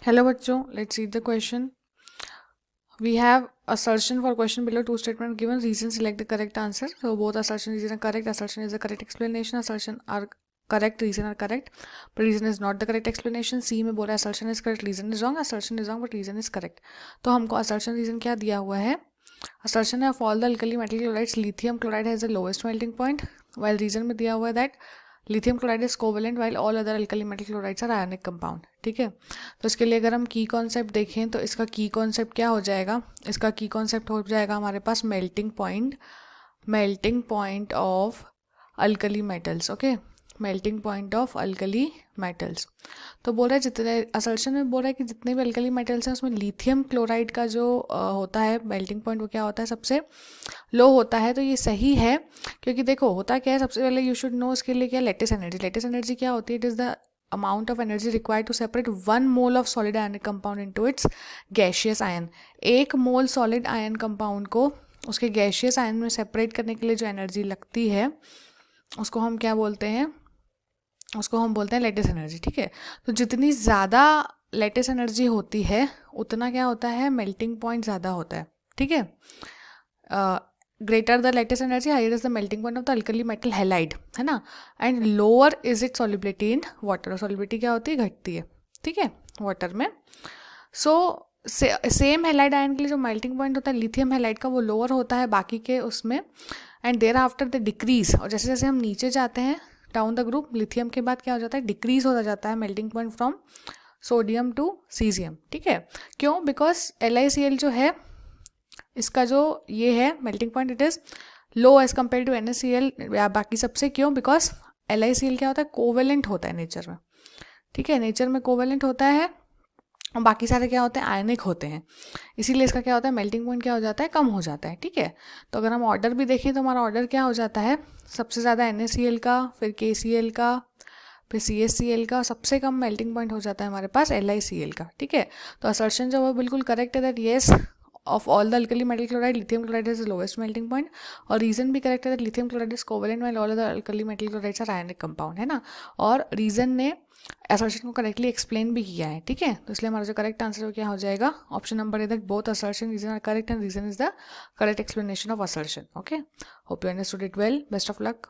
Hello बच्चों, let's read the question. We have assertion for question below, two statement given, reason select the correct answer. So both assertion reason are correct, assertion is the correct explanation, assertion are correct, reason are correct, but reason is not the correct explanation. C में बोला assertion is correct, reason is wrong, but reason is correct. तो हमको assertion reason क्या दिया हुआ है? Assertion है of all the alkali metal chlorides lithium chloride has the lowest melting point, while reason में दिया हुआ है that lithium chloride is covalent while all other alkali metal chlorides are ionic compound. ठीक है, तो इसके लिए अगर हम की कॉन्सेप्ट देखें तो इसका की कॉन्सेप्ट क्या हो जाएगा? इसका की कॉन्सेप्ट हो जाएगा हमारे पास melting point of alkali metals. Okay, melting point of alkali metals. तो बोल रहा है जितने असर्शन में बोल रहा है कि जितने भी अल्कली मेटल्स हैं उसमें लिथियम क्लोराइड का जो होता है मेल्टिंग पॉइंट वो क्या होता है? सबसे लो होता है. तो ये सही है, क्योंकि देखो होता क्या है, सबसे पहले यू शुड नो इसके लिए क्या लेटेस्ट एनर्जी क्या होती है? It is the amount of energy required to separate 1 mole of solid ionic compound into its gaseous ion. 1 mole solid ion compound को उसके गैशियस आयन में सेपरेट करने के लिए जो एनर्जी लगती है उसको हम क्या बोलते हैं? उसको हम बोलते हैं लेटेस्ट एनर्जी. ठीक है, तो जितनी ज़्यादा लेटेस्ट एनर्जी होती है उतना क्या होता है? मेल्टिंग पॉइंट ज़्यादा होता है. ठीक है, greater the lattice energy higher is the melting point of the alkali metal halide, है ना. And lower is it solubility in water. Solubility क्या होती है? घटती है. ठीक है, वाटर में. सो सेम हैलाइड आयन के लिए जो मेल्टिंग पॉइंट होता है लिथियम हैलाइड का वो लोअर होता है बाकी के उसमें. And thereafter the decrease, और जैसे जैसे हम नीचे जाते हैं डाउन द ग्रुप, लिथियम के बाद क्या हो जाता है? डिक्रीज होता जाता है melting point from sodium to caesium. ठीक है, क्यों? बिकॉज LiCl जो है इसका जो ये है melting point it is low as compare to NaCl या बाकी सबसे. क्यों? बिकॉज LiCl क्या होता है? कोवेलेंट होता है नेचर में. ठीक है, नेचर में कोवेलेंट होता है और बाकी सारे क्या होते हैं? आयनिक होते हैं. इसीलिए इसका क्या होता है? मेल्टिंग पॉइंट क्या हो जाता है? कम हो जाता है. ठीक है, तो अगर हम ऑर्डर भी देखें तो हमारा ऑर्डर क्या हो जाता है? सबसे ज़्यादा NaCl का, फिर KCl का, फिर CHCl का, सबसे कम मेल्टिंग पॉइंट हो जाता है हमारे पास LiCl का. ठीक है, तो असर्शन जो है बिल्कुल करेक्ट है that yes of all the alkali metal chloride lithium chloride is the lowest melting point. और रीजन भी करेक्ट है that lithium chloride is covalent while all other alkali metal chlorides are ionic compound, है ना. और reason ने assertion को correctly explain भी किया है. ठीक है, तो इसलिए हमारा जो करेक्ट आंसर क्या हो जाएगा? Option number A that both assertion reason are correct and reason is the correct explanation of assertion. Okay, hope you understood it well. Best of luck.